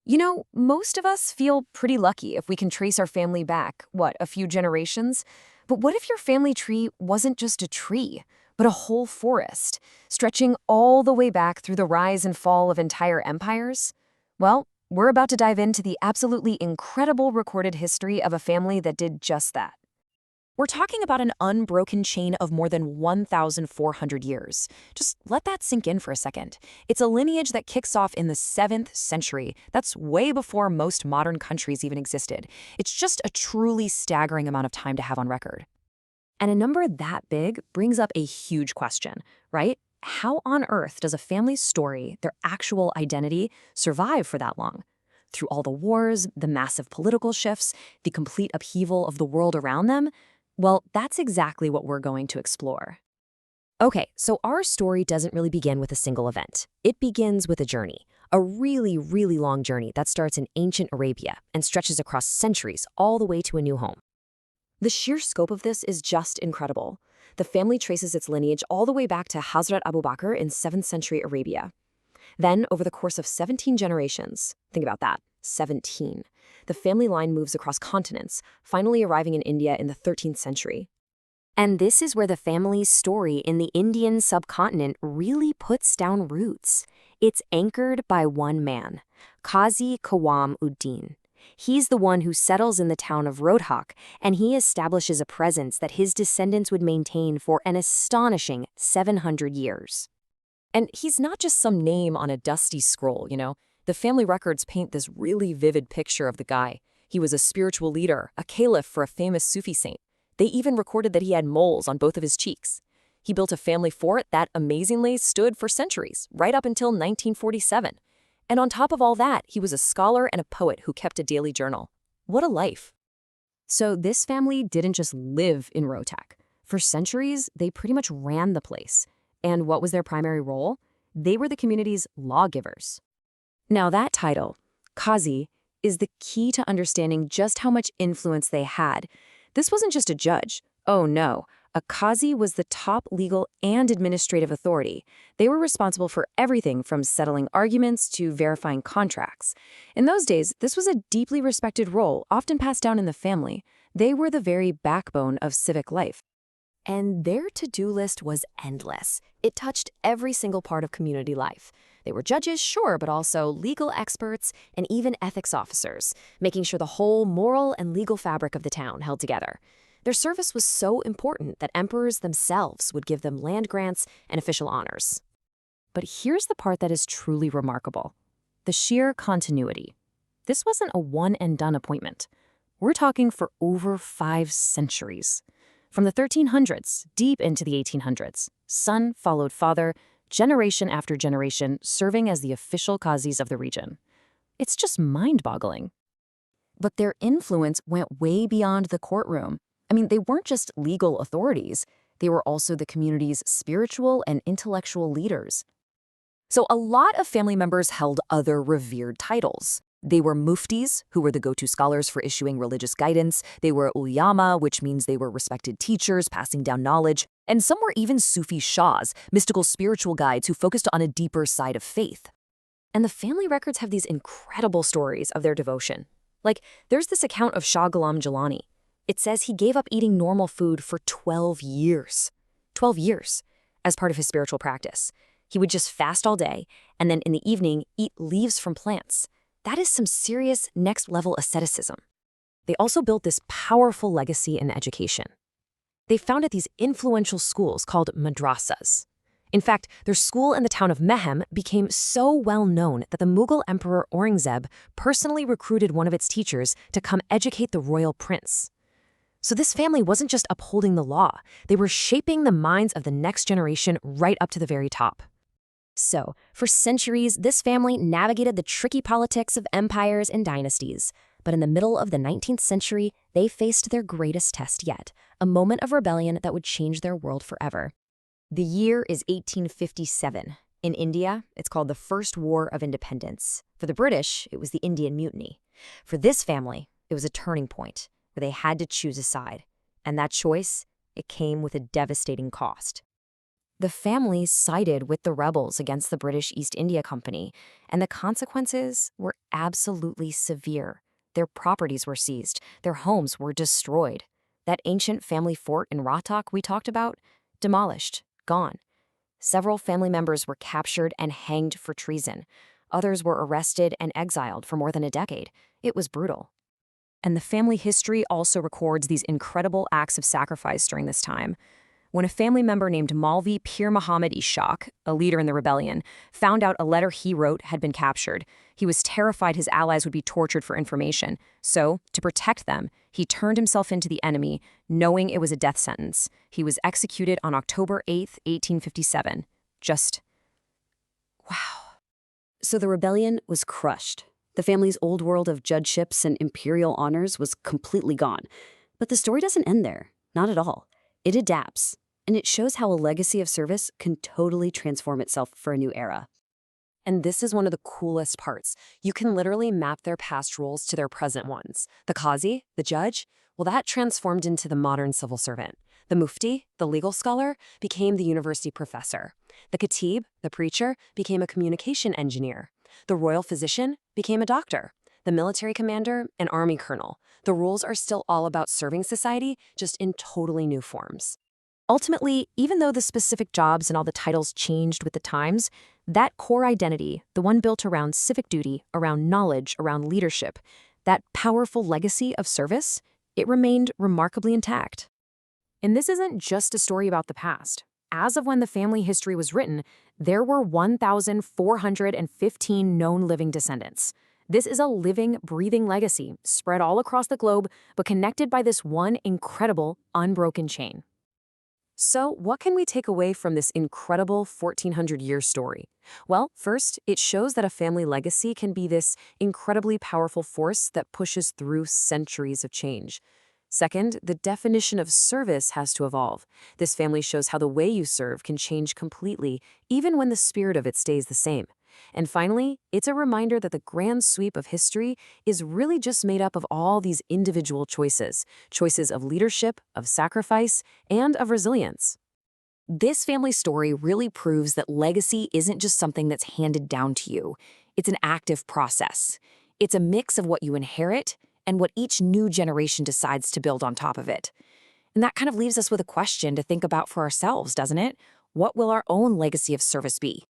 Most of us feel pretty lucky if we can trace our family back, a few generations? But what if your family tree wasn't just a tree, but a whole forest, stretching all the way back through the rise and fall of entire empires? Well, we're about to dive into the absolutely incredible recorded history of a family that did just that. We're talking about an unbroken chain of more than 1,400 years. Just let that sink in for a second. It's a lineage that kicks off in the 7th century. That's way before most modern countries even existed. It's just a truly staggering amount of time to have on record. And a number that big brings up a huge question, right? How on earth does a family's story, their actual identity, survive for that long? Through all the wars, the massive political shifts, the complete upheaval of the world around them? Well, that's exactly what we're going to explore. Okay, so our story doesn't really begin with a single event. It begins with a journey, a really, really long journey that starts in ancient Arabia and stretches across centuries all the way to a new home. The sheer scope of this is just incredible. The family traces its lineage all the way back to Hazrat Abu Bakr in 7th century Arabia. Then, over the course of 17 generations, think about that, 17, the family line moves across continents, finally arriving in India in the 13th century. And this is where the family's story in the Indian subcontinent really puts down roots. It's anchored by one man, Qazi Qawamuddin. He's the one who settles in the town of Rohtak, and he establishes a presence that his descendants would maintain for an astonishing 700 years. And he's not just some name on a dusty scroll, The family records paint this really vivid picture of the guy. He was a spiritual leader, a caliph for a famous Sufi saint. They even recorded that he had moles on both of his cheeks. He built a family fort that amazingly stood for centuries, right up until 1947. And on top of all that, he was a scholar and a poet who kept a daily journal. What a life. So this family didn't just live in Rohtak. For centuries, they pretty much ran the place. And what was their primary role? They were the community's lawgivers. Now that title, Qazi, is the key to understanding just how much influence they had. This wasn't just a judge. Oh no, a Qazi was the top legal and administrative authority. They were responsible for everything from settling arguments to verifying contracts. In those days, this was a deeply respected role, often passed down in the family. They were the very backbone of civic life. And their to-do list was endless. It touched every single part of community life. They were judges, sure, but also legal experts and even ethics officers, making sure the whole moral and legal fabric of the town held together. Their service was so important that emperors themselves would give them land grants and official honors. But here's the part that is truly remarkable: the sheer continuity. This wasn't a one-and-done appointment. We're talking for over 5 centuries. From the 1300s, deep into the 1800s, son followed father, generation after generation, serving as the official qazis of the region. It's just mind-boggling. But their influence went way beyond the courtroom. They weren't just legal authorities. They were also the community's spiritual and intellectual leaders. So a lot of family members held other revered titles. They were muftis, who were the go-to scholars for issuing religious guidance. They were ulama, which means they were respected teachers passing down knowledge. And some were even Sufi shahs, mystical spiritual guides who focused on a deeper side of faith. And the family records have these incredible stories of their devotion. Like, there's this account of Shah Ghulam Jilani. It says he gave up eating normal food for 12 years. 12 years, as part of his spiritual practice. He would just fast all day, and then in the evening, eat leaves from plants. That is some serious next-level asceticism. They also built this powerful legacy in education. They founded these influential schools called madrasas. In fact, their school in the town of Mehem became so well known that the Mughal Emperor Aurangzeb personally recruited one of its teachers to come educate the royal prince. So this family wasn't just upholding the law, they were shaping the minds of the next generation right up to the very top. So, for centuries, this family navigated the tricky politics of empires and dynasties. But in the middle of the 19th century, they faced their greatest test yet, a moment of rebellion that would change their world forever. The year is 1857. In India, it's called the First War of Independence. For the British, it was the Indian Mutiny. For this family, it was a turning point where they had to choose a side. And that choice, it came with a devastating cost. The family sided with the rebels against the British East India Company, and the consequences were absolutely severe. Their properties were seized, their homes were destroyed. That ancient family fort in Rohtak we talked about, demolished, gone. Several family members were captured and hanged for treason. Others were arrested and exiled for more than a decade. It was brutal. And the family history also records these incredible acts of sacrifice during this time. When a family member named Maulvi Pir Muhammad Ishaq, a leader in the rebellion, found out a letter he wrote had been captured, he was terrified his allies would be tortured for information. So, to protect them, he turned himself into the enemy, knowing it was a death sentence. He was executed on October 8, 1857. Just, wow. So the rebellion was crushed. The family's old world of judgeships and imperial honors was completely gone. But the story doesn't end there. Not at all. It adapts. And it shows how a legacy of service can totally transform itself for a new era. And this is one of the coolest parts. You can literally map their past roles to their present ones. The Qazi, the judge, well, that transformed into the modern civil servant. The Mufti, the legal scholar, became the university professor. The Khatib, the preacher, became a communication engineer. The royal physician became a doctor. The military commander, an army colonel. The roles are still all about serving society, just in totally new forms. Ultimately, even though the specific jobs and all the titles changed with the times, that core identity, the one built around civic duty, around knowledge, around leadership, that powerful legacy of service, it remained remarkably intact. And this isn't just a story about the past. As of when the family history was written, there were 1,415 known living descendants. This is a living, breathing legacy, spread all across the globe, but connected by this one incredible, unbroken chain. So, what can we take away from this incredible 1,400-year story? Well, first, it shows that a family legacy can be this incredibly powerful force that pushes through centuries of change. Second, the definition of service has to evolve. This family shows how the way you serve can change completely, even when the spirit of it stays the same. And finally, it's a reminder that the grand sweep of history is really just made up of all these individual choices of leadership, of sacrifice, and of resilience. This family story really proves that legacy isn't just something that's handed down to you. It's an active process. It's a mix of what you inherit and what each new generation decides to build on top of it. And that kind of leaves us with a question to think about for ourselves, doesn't it? What will our own legacy of service be?